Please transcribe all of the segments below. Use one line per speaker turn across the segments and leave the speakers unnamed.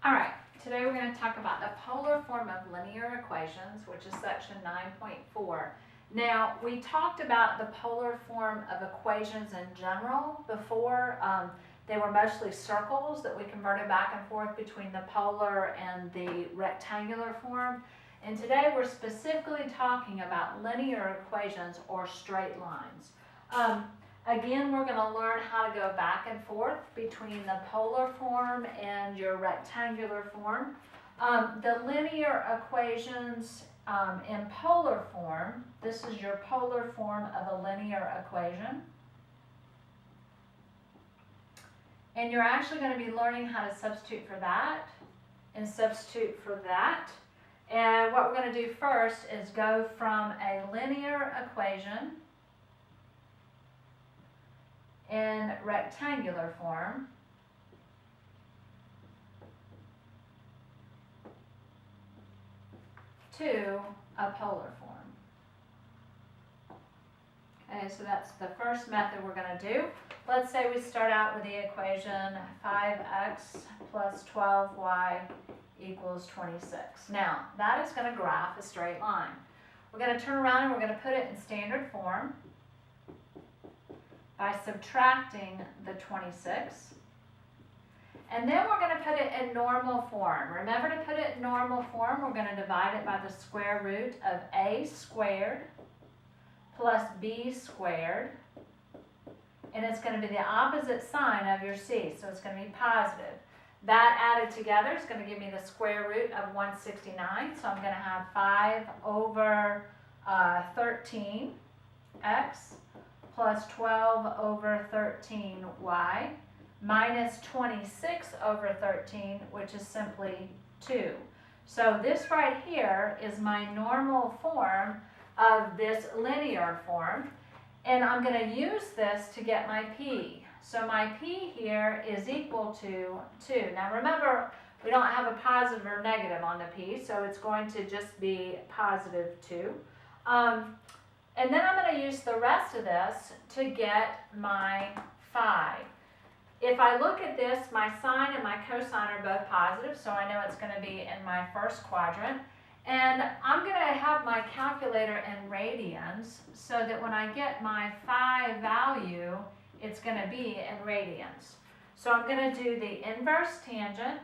All right, today we're going to talk about the polar form of linear equations, which is section 9.4. Now, we talked about the polar form of equations in general before. They were mostly circles that we converted back and forth between the polar and the rectangular form. And today we're specifically talking about linear equations or straight lines. Again, we're going to learn how to go back and forth between the polar form and your rectangular form. The linear equations in polar form, this is your polar form of a linear equation. And you're actually going to be learning how to substitute for that and substitute for that. And what we're going to do first is go from a linear equation in rectangular form to a polar form. Okay, so that's the first method we're going to do. Let's say we start out with the equation 5x plus 12y equals 26. Now, that is going to graph a straight line. We're going to turn around and we're going to put it in standard form by subtracting the 26. And then we're going to put it in normal form. Remember to put it in normal form, we're going to divide it by the square root of a squared plus b squared. And it's going to be the opposite sign of your c, so it's going to be positive. That added together is going to give me the square root of 169, so I'm going to have 5 over 13x plus 12 over 13y minus 26 over 13, which is simply 2. So this right here is my normal form of this linear form, and I'm going to use this to get my p. So my p here is equal to 2. Now remember, we don't have a positive or negative on the p, so it's going to just be positive 2. And then I'm going to use the rest of this to get my phi. If I look at this, my sine and my cosine are both positive, so I know it's going to be in my first quadrant. And I'm going to have my calculator in radians so that when I get my phi value, it's going to be in radians. So I'm going to do the inverse tangent,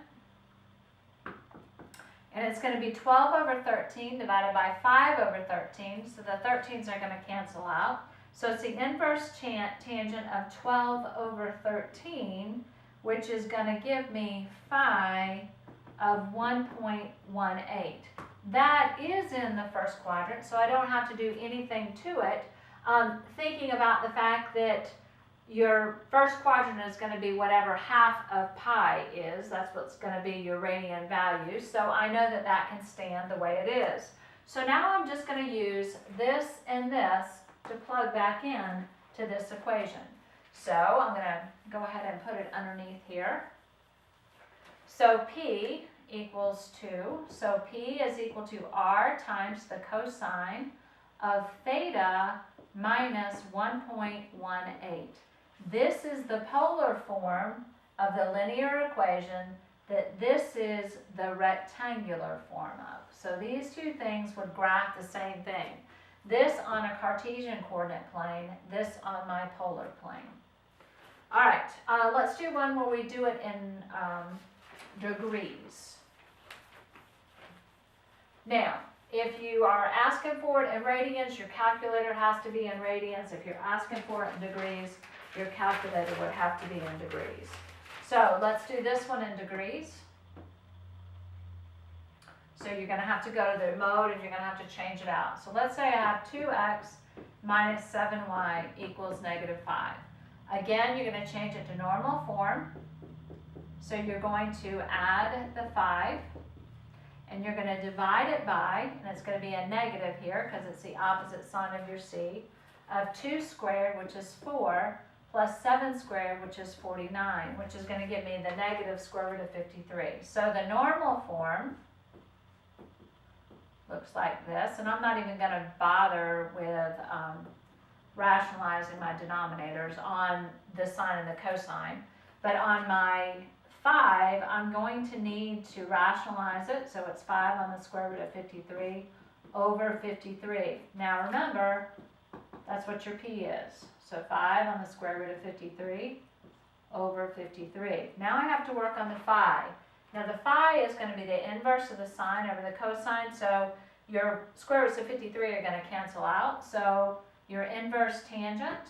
and it's going to be 12 over 13 divided by 5 over 13, so the 13s are going to cancel out. So it's the inverse tangent of 12 over 13, which is going to give me phi of 1.18. That is in the first quadrant, so I don't have to do anything to it. Thinking about the fact that your first quadrant is going to be whatever half of pi is. That's what's going to be your radian value. So I know that that can stand the way it is. So now I'm just going to use this and this to plug back in to this equation. So I'm going to go ahead and put it underneath here. So P equals 2. So P is equal to R times the cosine of theta minus 1.18. This is the polar form of the linear equation that this is the rectangular form of. So these two things would graph the same thing. This on a Cartesian coordinate plane, this on my polar plane. All right, let's do one where we do it in degrees. Now, if you are asking for it in radians, your calculator has to be in radians. If you're asking for it in degrees, your calculator would have to be in degrees. So let's do this one in degrees. So you're going to have to go to the mode and you're going to have to change it out. So let's say I have 2x minus 7y equals negative 5. Again, you're going to change it to normal form. So you're going to add the 5. And you're going to divide it by, and it's going to be a negative here because it's the opposite sign of your c, of 2 squared, which is 4, plus 7 squared, which is 49, which is going to give me the negative square root of 53. So the normal form looks like this, and I'm not even going to bother with rationalizing my denominators on the sine and the cosine, but on my 5, I'm going to need to rationalize it, so it's 5 on the square root of 53 over 53. Now remember, that's what your p is. So 5 on the square root of 53 over 53. Now I have to work on the phi. Now the phi is going to be the inverse of the sine over the cosine, so your square roots of 53 are going to cancel out. So your inverse tangent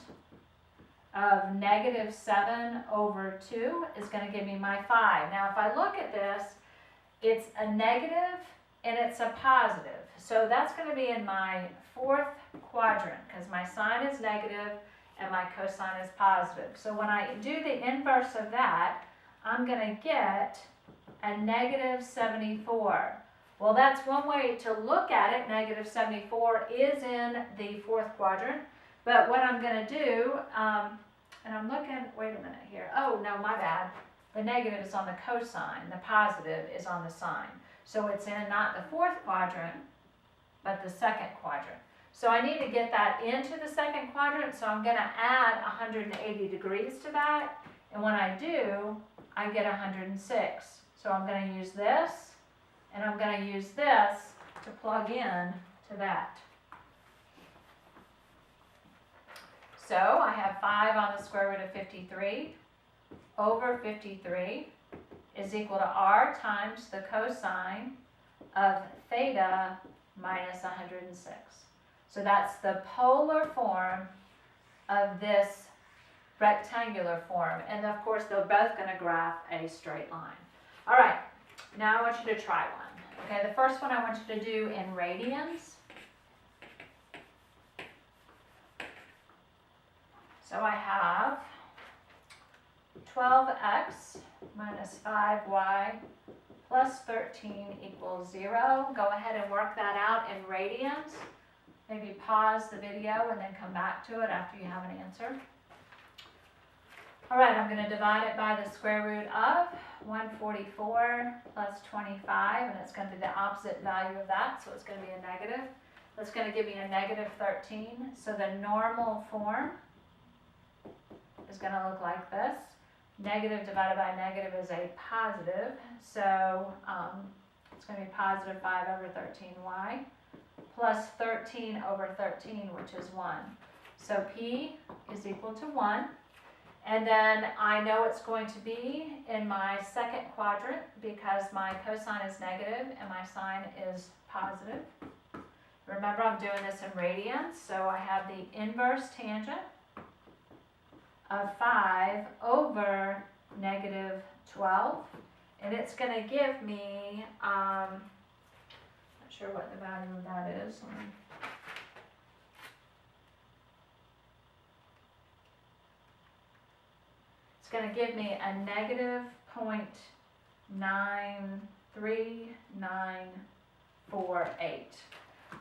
of negative 7 over 2 is going to give me my phi. Now if I look at this, it's a negative and it's a positive. So that's going to be in my fourth quadrant because my sine is negative and my cosine is positive. So when I do the inverse of that, I'm going to get a negative 74. Well, that's one way to look at it. Negative 74 is in the fourth quadrant. But what I'm going to do, and I'm looking, wait a minute here. Oh, no, my bad. The negative is on the cosine. The positive is on the sine. So it's in not the fourth quadrant, but the second quadrant. So I need to get that into the second quadrant, so I'm going to add 180 degrees to that. And when I do, I get 106. So I'm going to use this, and I'm going to use this to plug in to that. So I have 5 on the square root of 53 over 53 is equal to r times the cosine of theta minus 106. So that's the polar form of this rectangular form. And of course, they're both going to graph a straight line. All right, now I want you to try one. Okay, the first one I want you to do in radians. So I have 12x minus 5y plus 13 equals 0. Go ahead and work that out in radians. Maybe pause the video and then come back to it after you have an answer. All right, I'm going to divide it by the square root of 144 plus 25, and it's going to be the opposite value of that, so it's going to be a negative. That's going to give me a negative 13. So the normal form is going to look like this. Negative divided by negative is a positive, so it's going to be positive 5 over 13y plus 13 over 13, which is 1. So p is equal to 1. And then I know it's going to be in my second quadrant because my cosine is negative and my sine is positive. Remember, I'm doing this in radians, so I have the inverse tangent of 5 over negative 12, and it's going to give me, not sure what the value of that is. It's going to give me a negative 0.93948.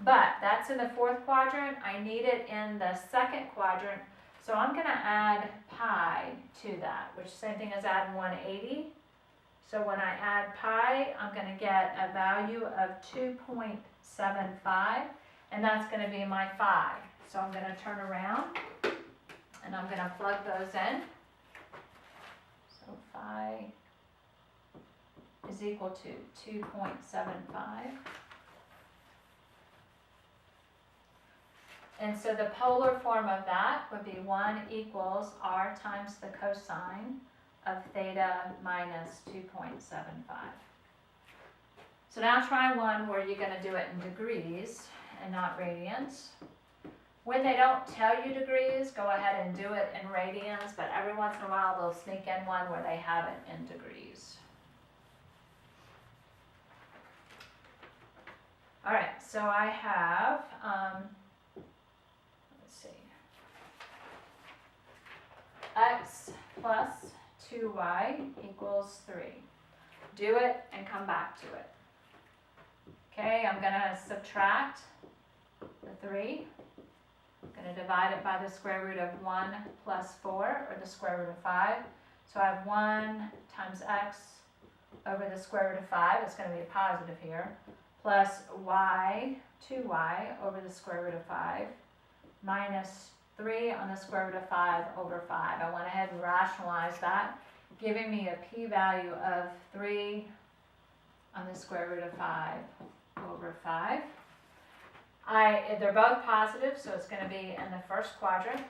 But that's in the fourth quadrant. I need it in the second quadrant. So I'm going to add pi to that, which same thing as adding 180. So when I add pi, I'm going to get a value of 2.75, and that's going to be my phi. So I'm going to turn around, and I'm going to plug those in. So phi is equal to 2.75. And so the polar form of that would be 1 equals r times the cosine of theta minus 2.75. So now try one where you're going to do it in degrees and not radians. When they don't tell you degrees, go ahead and do it in radians, but every once in a while they'll sneak in one where they have it in degrees. All right, so I have, x plus 2y equals 3. Do it and come back to it. Okay, I'm going to subtract the 3. I'm going to divide it by the square root of 1 plus 4, or the square root of 5. So I have 1 times x over the square root of 5. It's going to be a positive here. Plus y, 2y over the square root of 5 minus 3 on the square root of 5 over 5. I went ahead and rationalized that. giving me a p-value of 3 on the square root of 5 over 5. They're both positive, so it's going to be in the first quadrant.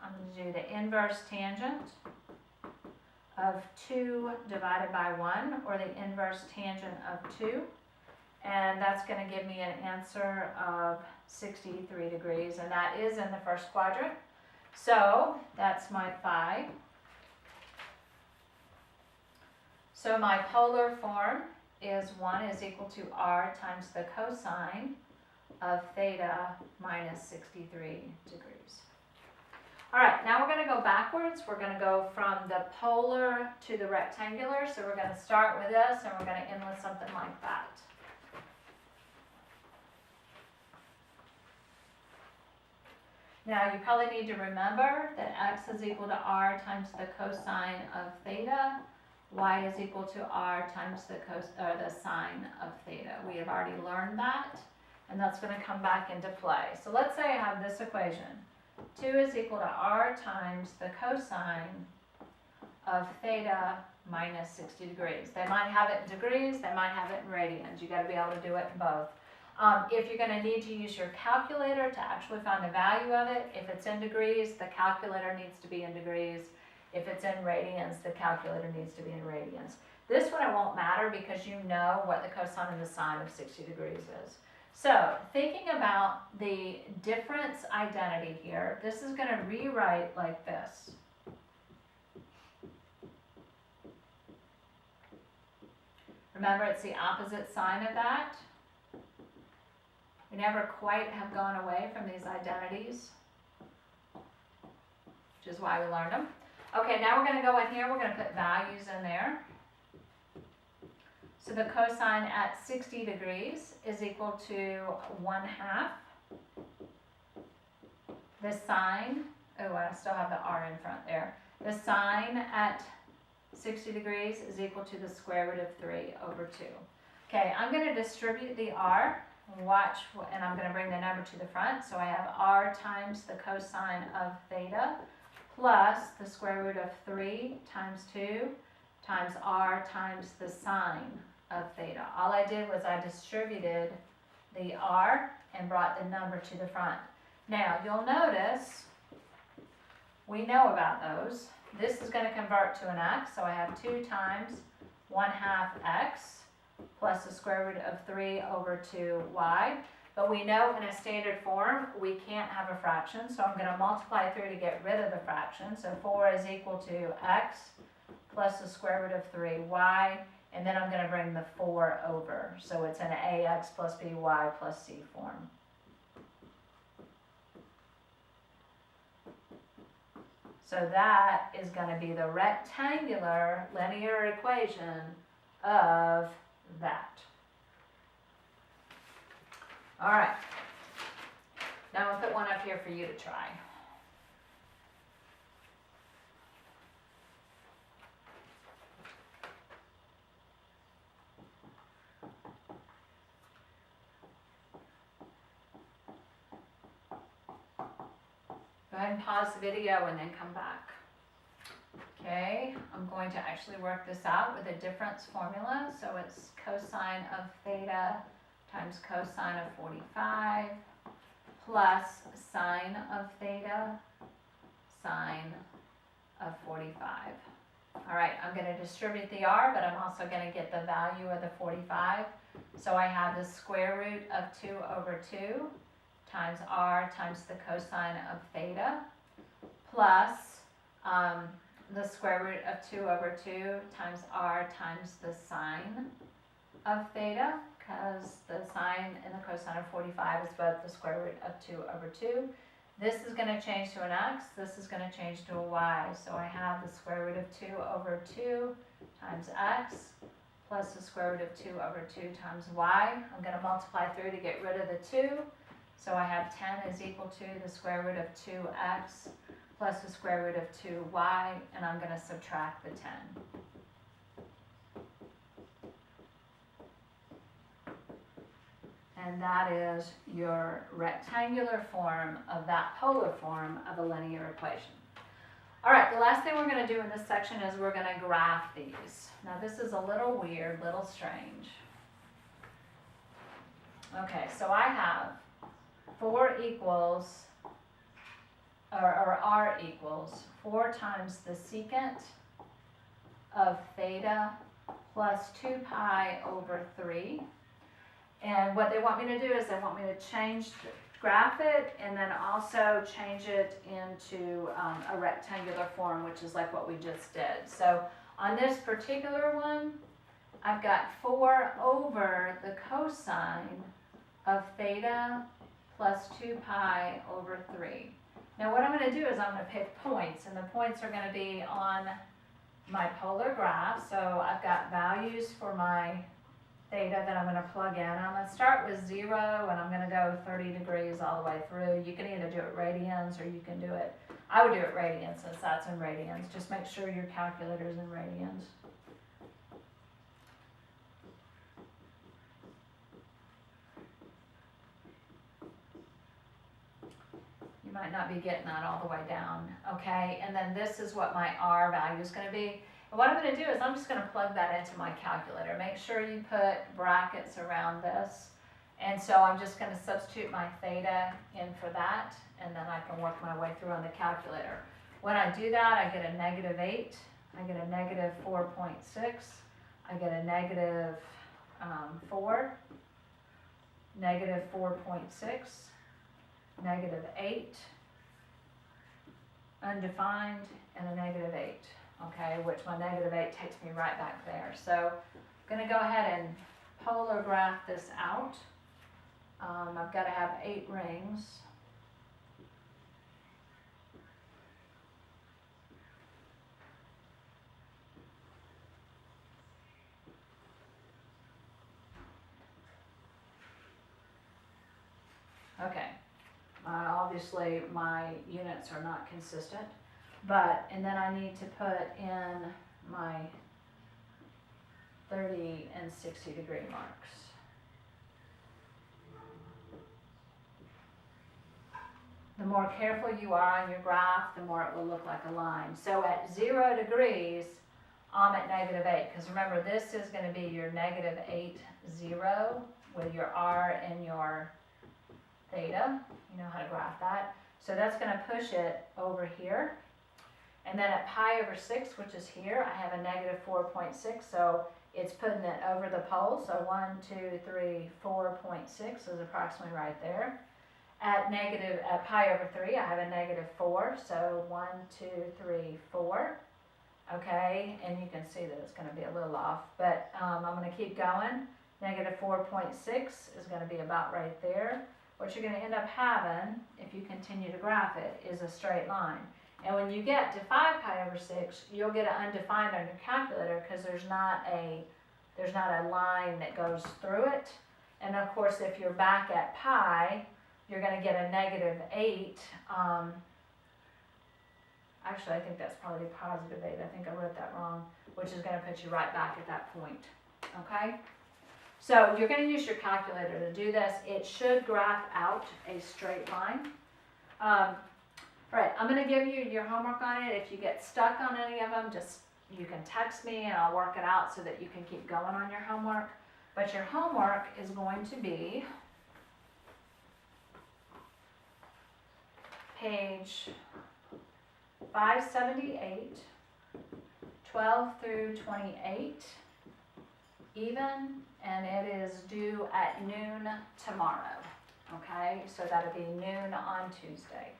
I'm going to do the inverse tangent of 2 divided by 1, or the inverse tangent of 2. And that's going to give me an answer of 63 degrees, and that is in the first quadrant. So that's my phi. So my polar form is 1 is equal to r times the cosine of theta minus 63 degrees. All right, now we're going to go backwards. We're going to go from the polar to the rectangular. So we're going to start with this, and we're going to end with something like that. Now you probably need to remember that x is equal to r times the cosine of theta. Y is equal to r times the sine of theta. We have already learned that, and that's going to come back into play. So let's say I have this equation. 2 is equal to r times the cosine of theta minus 60 degrees. They might have it in degrees, they might have it in radians. You got to be able to do it in both. If you're going to need to use your calculator to actually find the value of it, if it's in degrees, the calculator needs to be in degrees. If it's in radians, the calculator needs to be in radians. This one it won't matter because you know what the cosine and the sine of 60 degrees is. So thinking about the difference identity here, this is going to rewrite like this. Remember, it's the opposite sign of that. We never quite have gone away from these identities, which is why we learned them. Okay, now we're going to go in here, we're going to put values in there. So the cosine at 60 degrees is equal to 1/2. The sine, oh, I still have the r in front there. The sine at 60 degrees is equal to the square root of 3 over 2. Okay, I'm going to distribute the r. Watch, and I'm going to bring the number to the front. So I have r times the cosine of theta plus the square root of 3 times 2 times r times the sine of theta. All I did was I distributed the r and brought the number to the front. Now you'll notice we know about those. This is going to convert to an x, so I have 2 times 1/2 x plus the square root of 3 over 2y. But we know in a standard form we can't have a fraction, so I'm going to multiply through to get rid of the fraction. So 4 is equal to x plus the square root of 3y, and then I'm going to bring the 4 over. So it's an ax plus by plus c form. So that is going to be the rectangular linear equation of that. All right. Now I'll put one up here for you to try. Go ahead and pause the video and then come back. Okay, I'm going to actually work this out with a difference formula. So it's cosine of theta times cosine of 45 plus sine of theta sine of 45. All right, I'm going to distribute the r, but I'm also going to get the value of the 45. So I have the square root of 2 over 2 times r times the cosine of theta plus the square root of 2 over 2 times r times the sine of theta, because the sine and the cosine of 45 is both the square root of 2 over 2. This is going to change to an x, this is going to change to a y. So I have the square root of 2 over 2 times x plus the square root of 2 over 2 times y. I'm going to multiply through to get rid of the 2. So I have 10 is equal to the square root of 2x plus the square root of 2y, and I'm going to subtract the 10. And that is your rectangular form of that polar form of a linear equation. All right, right, the last thing we're gonna do in this section is we're gonna graph these. Now this is a little weird, little strange. Okay, so I have 4 equals, or r equals 4 times the secant of theta plus 2 pi over 3. And what they want me to do is they want me to graph it and then also change it into a rectangular form, which is like what we just did. So on this particular one, I've got 4 over the cosine of theta plus 2 pi over 3. Now what I'm going to do is I'm going to pick points, and the points are going to be on my polar graph. So I've got values for my theta that I'm going to plug in. I'm going to start with 0 and I'm going to go 30 degrees all the way through. You can either do it radians or you can do it, I would do it radians since that's in radians. Just make sure your calculator's in radians. You might not be getting that all the way down, okay? And then this is what my R value is going to be. And what I'm going to do is I'm just going to plug that into my calculator. Make sure you put brackets around this. And so I'm just going to substitute my theta in for that, and then I can work my way through on the calculator. When I do that, I get a negative 8, I get a negative 4.6, I get a negative 4, negative 4.6, negative 8, undefined, and a negative 8, okay, which my negative 8 takes me right back there. So I'm going to go ahead and polar graph this out. I've got to have 8 rings. Okay. Obviously my units are not consistent, and then I need to put in my 30 and 60 degree marks. The more careful you are on your graph, the more it will look like a line. So at 0 degrees, I'm at negative 8, because remember this is going to be your negative 8, 0 with your R and your theta. You know how to graph that. So that's going to push it over here. And then at pi over 6, which is here, I have a negative 4.6, so it's putting it over the pole. So 1, 2, 3, 4.6 is approximately right there. At pi over 3, I have a negative 4, so 1, 2, 3, 4. Okay, and you can see that it's going to be a little off, but I'm going to keep going. Negative 4.6 is going to be about right there. What you're going to end up having, if you continue to graph it, is a straight line. And when you get to 5 pi over 6, you'll get an undefined on your calculator because there's not a line that goes through it. And of course, if you're back at pi, you're going to get a negative 8. Actually, I think that's probably positive 8. I think I wrote that wrong, which is going to put you right back at that point. Okay? So you're going to use your calculator to do this. It should graph out a straight line. All right, I'm going to give you your homework on it. If you get stuck on any of them, you can text me and I'll work it out so that you can keep going on your homework. But your homework is going to be page 578, 12 through 28, even, and it is due at noon tomorrow. Okay, so that'll be noon on Tuesday.